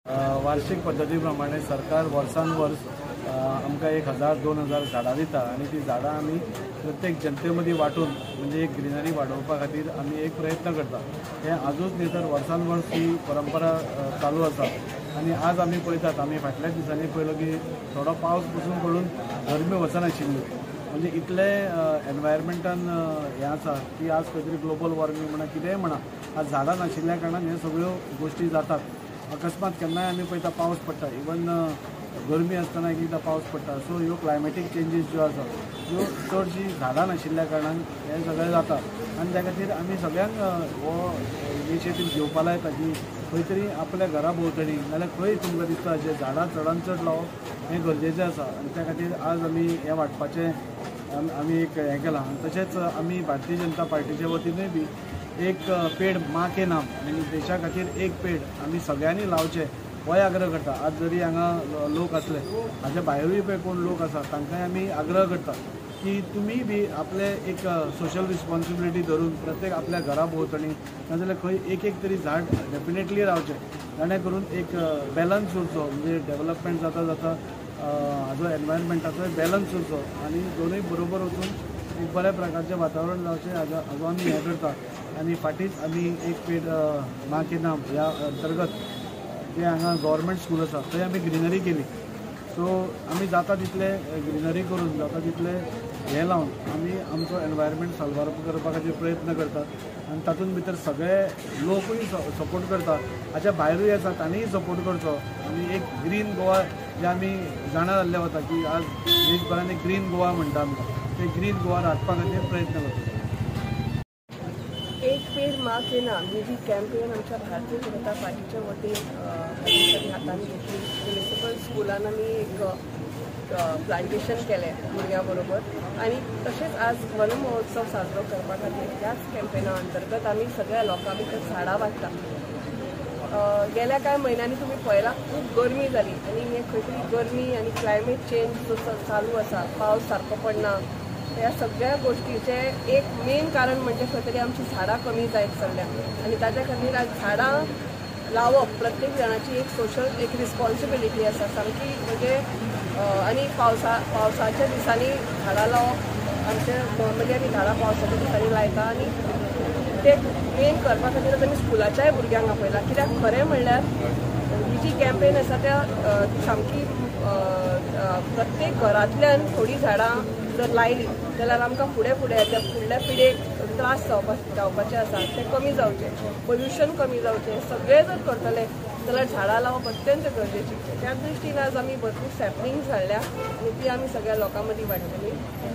वार्षिक पद्धती प्रमाणे सरकार वर्सान वर्स आमकां 1000-2000 झाडां दिता आनी ती झाडां आमी प्रत्येक जनते मदीं वांटून म्हणजे एक ग्रिनरी वाडोवपा खातीर आमी एक प्रयत्न करता। हे आजूच न्ही तर वर्सान वर्स ही परंपरा चालू आसा आनी आज आमी पळयतात आमी फाटल्या दिसांनी पळयलो की थोडो पावस पसून पडून गरमी वचनाशिल्ली म्हणजे इतले एनवायरमेंटान हें आसा की आज खंय तरी ग्लोबल वॉर्मिंग म्हणा कितेंय म्हणा आज झाडां नाशिल्ल्या कारणान ह्यो सगळ्यो गोश्टी जातात। अकस्मात केन्नाय आमी पळयता पावस पडटा इवन गरमी आसतना एकदा पावस पडटा सो ह्यो क्लायमॅटीक चेंजीस ज्यो आसा ह्यो चडशी झाडां नाशिल्ल्या कारणान हें सगळें जाता आनी त्या खातीर आमी सगळ्यांक हो इनिशिएटीव घेवपा लायता की खंय तरी आपल्या घरा भोंवतणी नाल्यार खंय तुमकां दिसता जे झाडां चडांत चड लावप हें गरजेचें आसा आनी त्या खातीर आज आमी हें वाटपाचें आमी एक हें केलां। तशेंच आमी भारतीय जनता पार्टीच्या वतीनूय बी एक पेड़ माँ के नाम आनी देशा खातीर एक पेड़ आमी सगळ्यांनी लावचे हो आग्रह करता। आज जरी हांगा लोक असले हाच्या भायरूय पळय कोण लोक आसा तांकांय आमी आग्रह करता की तुमी बी आपले एक सोशल रिस्पॉन्सिबिलिटी धरून प्रत्येक आपल्या घरा भोंवतणी नाजाल्यार खंय एक तरी झाड डेफिनेटली लावचें जेणे करून एक बॅलन्स उरचो म्हणजे डेवलपमेंट जाता जाता हाजो एनवायरमेंटाचो बॅलन्स उरचो आनी दोनूय बरोबर वचून एक बऱ्या प्रकारचें वातावरण जावचें हाजो आमी हें करता। आनी फाटींच आमी एक पेड़ माँ के नाम ह्या अंतर्गत जे हांगा गव्हर्मेंट स्कूल आसा थंय आमी ग्रिनरी केली सो आमी जाता तितले ग्रिनरी करून जाता तितले हें लावन आमी आमचो एनवायरमेंट साल्वार करपा खातीर प्रयत्न करतात आनी तातूंत भितर सगळे लोकूय सपोर्ट करता हाच्या भायरूय आसा तांणीय सपोर्ट करचो आनी एक ग्रीन गोवा जे आमी जाणा जाल्ले वता की आज देशभरान एक ग्रीन गोवा म्हणटा आमी ते ग्रीन गोवा हाडपा खातीर प्रयत्न करता। एक पेड़ माँ के नाम ही जी कॅम्पेन आमच्या भारतीय जनता पार्टीच्या वतीन हातान घेतली। म्युनिसिपल स्कुलान आमी एक प्लांटेशन केलें भुरग्यां बरोबर आनी तशेंच आज वन महोत्सव साजरो करपा खातीर ह्याच कॅम्पेना अंतर्गत आमी सगळ्या लोकां भितर झाडां वाडटा। गेल्या कांय म्हयन्यांनी तुमी पळयलां खूब गरमी जाली आनी हे खंय तरी गरमी आनी क्लायमेट चेंज जो चालू आसा पावस सारको पडना ह्या सगळ्या गोष्टीचे एक मेन कारण म्हणजे खंय तरी आमची झाडां कमी जायत चल्ल्या आनी ताच्या खातीर आज झाडां लावप प्रत्येक जाणाची एक सोशल एक रिस्पॉन्सिबिलिटी आसा सामकी म्हणजे आनी पावसाच्या दिसांनी झाडां लावप आमचे म्हणजे आमी झाडां पावसाच्या दिसांनी लायता आनी ते मेन करपा खातीर आमी स्कुलाच्याय भुरग्यांक आपयला कित्याक खरें म्हणल्यार ही जी कॅम्पेन आसा त्या सामकी प्रत्येक घरांतल्यान थोडी झाडां जर लायली जाल्यार आमकां फुडें त्या फुडल्या पिळगेक त्रास जावपाचे आसा ते कमी जावचे पोल्युशन कमी जावचें सगळे जर करतले जाल्यार झाडां लावप अत्यंत गरजेची। त्या दृश्टीन आज आमी भरपूर सॅपलिंग्स हाडल्या आनी ती आमी सगळ्या लोकां मदीं वांटतली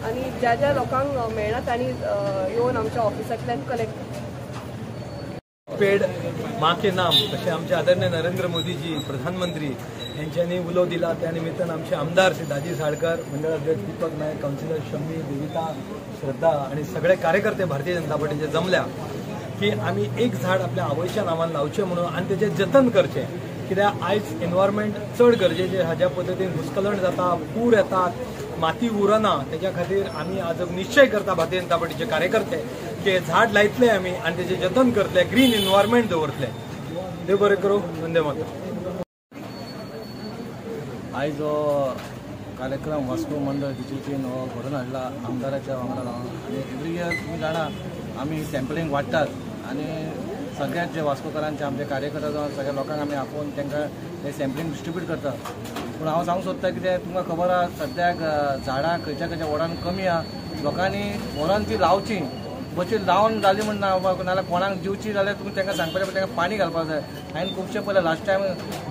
आनी ज्या ज्या लोकांक मेळना तांणी येवन आमच्या ऑफिसांतल्यान कलेक्ट पेड़ माँ के नाम तसे आमचे आदरणीय नरेंद्र मोदीजी प्रधानमंत्री यांच्यानी उलो दिला त्या निमित्तान आमचे आमदार श्री दाजी साळकर मंडळाध्यक्ष दीपक नायक काउन्सिलर शम्मी देविता श्रद्धा आणि सगळे कार्यकर्ते भारतीय जनता पार्टीचे जमल्या की आम्ही एक झाड आपल्या आवयच्या नावान लावचे म्हणून आणि त्याचे जतन करचे कित्याक आयज एनवायरमेंट चड गरजेचे हाज्या पद्दतीन भूस्खलन जाता पूर येतात माती उरना त्याच्या खातीर आम्ही आज निश्चय करता भारतीय जनता पार्टीचे कार्यकर्ते की झाड लायतले आम्ही आणि त्याचे जतन करतले ग्रीन एनवायरमेंट दवरतले। देव बरें करूं। वंदे मातरम। आयज हो कार्यक्रम वास्को मंडळ दिचेचीन हो घडोवन हाडला आमदाराच्या वांगडा लावन आनी एवरी इयर तुमी जाणा आमी सॅम्पलिंग वाडटात आनी सगळ्यात जे वास्कोकारांचे आमचे कार्यकर्ते जावन सगळ्या लोकांक आमी आपोवन तांकां हे सॅम्पलिंग डिस्ट्रिब्यूट करतात। पूण हांव सांगूंक सोदता कितें तुमकां खबर आसा सद्याक झाडां खंयच्या खंयच्या वॉर्डान कमी आहा लोकांनी व्हरोन ती लावची बची लावन जाली म्हणना नाल्यार कोणाक दिवची जाल्यार तुमी तांकां सांगपाचें पडटा तांकां पाणी घालपाक जाय। हांवें खुबशे पयले लास्ट टायम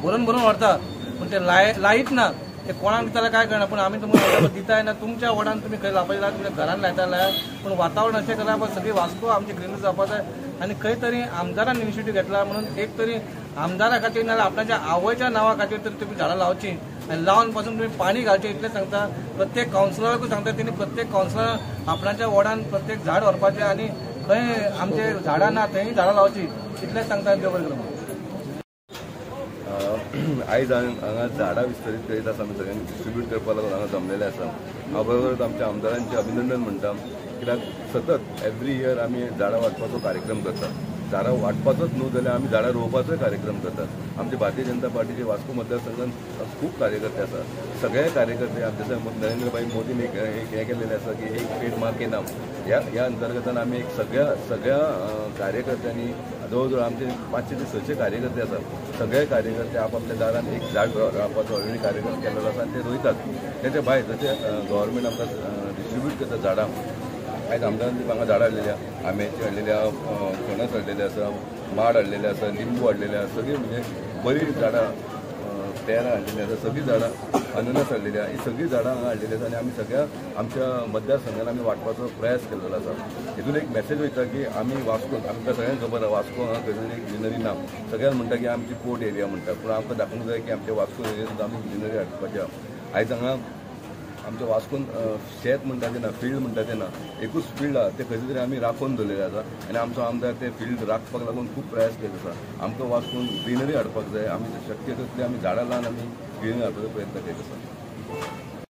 भरून व्हरता पूण ते लायत ना ते कोणाक दिता काय करना पूण आमी तुमकां दिताय ना तुमच्या वॉर्डान तुमी खंय लावपाचें जाल्यार तुमच्या घरान लायता जाल्यार पूण वातावरण अशें केलां पण सगळी वास्को आमची ग्रीनरी जावपाक जाय आनी खंय तरी आमदारान इनिशिएटीव घेतला म्हणून एक तरी आमदारा खातीर नाल्यार आपणाच्या आवयच्या नांवा खातीर तरी तुमी झाडां लावची आनी लावन पासून तुमी पाणी घालचें इतलें सांगता। प्रत्येक कावन्सिलराकूय सांगता तेणी प्रत्येक कावन्सिलर आपणाच्या वॉर्डान प्रत्येक झाड व्हरपाचें आनी खंय आमचे झाडां ना थंय झाडां लावची इतलेंच सांगता। देव बरें करूं। आयज हांगा झाडां विस्तरीत करीत आसा आमी सगळ्यांक डिस्ट्रिब्यूट करपा लागून हांगा जमलेले आसा। हांव बरोबरच आमच्या आमदारांचे अभिनंदन म्हणटा कित्याक सतत एवरी इयर आमी झाडां वाडपाचो कार्यक्रम करतात झाडां वाटपाचोच न्हू जाल्यार आमी झाडां रोवपाचोय कार्यक्रम करतात. आमचे भारतीय जनता पार्टीचे वास्को मतदारसंघात खूप कार्यकर्ते आसात. सगळे कार्यकर्ते आमचे नरेंद्रभाई मोदीन एक हे केलेले आसा की एक पेड माँ के नाम ह्या अंतर्गतान आमी एक सगळ्या कार्यकर्त्यांनी जवळ आमचे 500 ते 600 कार्यकर्ते आसात. सगळे कार्यकर्ते आपापल्या दारान एक झाड रावपाचो ऑलरेडी कार्यक्रम केलेलो आसा आनी ते रोयतात. तेच्या भायर जशें गव्हर्मेंट आमकां डिस्ट्रीब्यूट करता झाडां. आयज आमदारांनी हांगा झाडां हाडलेल्या, आंब्याची हाडलेल्या, फणस हाडलेले आसा, माड हाडलेले आसा, लिंबू हाडलेले आसा, सगळी म्हणजे बरी झाडां, पेरां हाडलेली आसा, सगळीं झाडां, अननस हाडलेली आसा, ही सगळीं झाडां हांगा हाडलेली आसा आनी आमी सगळ्या आमच्या मतदारसंघान आमी वाटपाचो प्रयास केल्लो आसा. हितून एक मेसेज वयता की आमी वास्को, आमकां सगळ्यांक खबर आसा वास्को हांगा खंय एक ग्रिनरी ना. सगळ्यांक म्हणटा की आमची पोर्ट एरिया म्हणटा, पूण आमकां दाखोवंक जाय की आमच्या वास्को एरियेंत आमी ग्रिनरी हाडपाचें आहा. आयज हांगा आमच्या वास्कोन शेत म्हणटा तें ना, फील्ड म्हणटा तें ना, एकूच फील्ड आहा तें खंय तरी आमी राखून दवरलेलें आसा आनी आमचो आमदार ते फील्ड राखपाक लागून खूब प्रयास केले आसा. आमकां वास्कोन ग्रिनरी हाडपाक जाय. आमी शक्य तितली आमी झाडां लावन आमी ग्रिनरी हाडपाचो प्रयत्न केलो आसा.